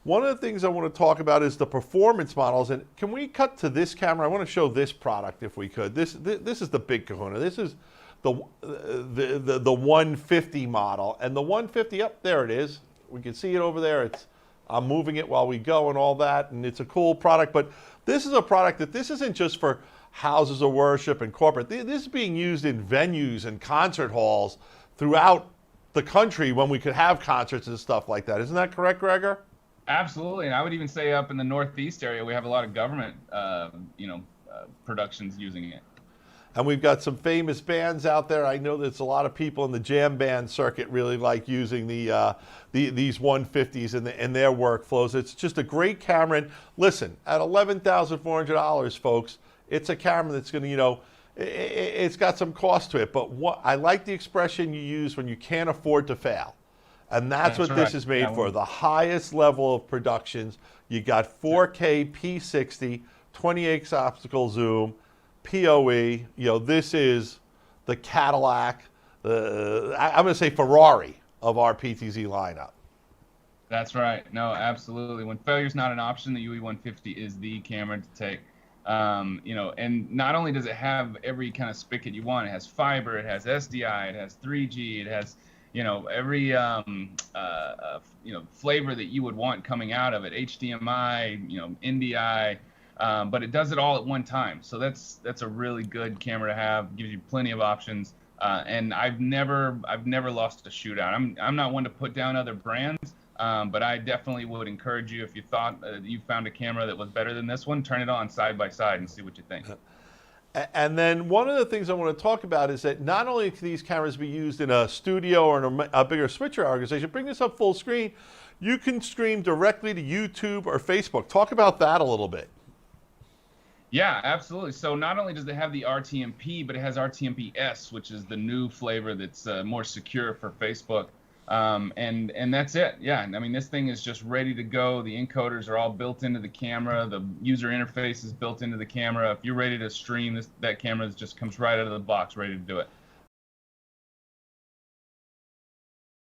One of the things I want to talk about is the performance models. And can we cut to this camera? I want to show this product if we could. This is the big kahuna. This is the 150 model. And the 150, up there it is. We can see it over there. I'm moving it while we go and all that, and it's a cool product. But this is a product that this isn't just for houses of worship and corporate. This is being used in venues and concert halls throughout the country when we could have concerts and stuff like that. Isn't that correct, Gregor? Absolutely, and I would even say up in the Northeast area, we have a lot of government, productions using it. And we've got some famous bands out there. I know there's a lot of people in the jam band circuit really like using these 150s in their workflows. It's just a great camera. And listen, at $11,400, folks, it's a camera that's going to, it's got some cost to it. But I like the expression you use when you can't afford to fail. And that's what this is made for, the highest level of productions. You got 4K P60, 20x optical zoom, PoE. This is the Cadillac, I'm going to say Ferrari of our PTZ lineup. That's right. No, absolutely. When failure's not an option, the UE150 is the camera to take. And not only does it have every kind of spigot you want, it has fiber, it has SDI, it has 3G, it has every flavor that you would want coming out of it, HDMI, NDI, but it does it all at one time. So that's a really good camera to have. Gives you plenty of options, and I've never lost a shootout. I'm not one to put down other brands, but I definitely would encourage you, if you thought you found a camera that was better than this one, turn it on side by side and see what you think. And then one of the things I want to talk about is that not only can these cameras be used in a studio or in a bigger switcher organization, bring this up full screen, you can stream directly to YouTube or Facebook. Talk about that a little bit. Yeah, absolutely. So not only does it have the RTMP, but it has RTMP-S, which is the new flavor that's more secure for Facebook. And that's it. Yeah, I mean, this thing is just ready to go. The encoders are all built into the camera. The user interface is built into the camera. If you're ready to stream, that camera just comes right out of the box ready to do it.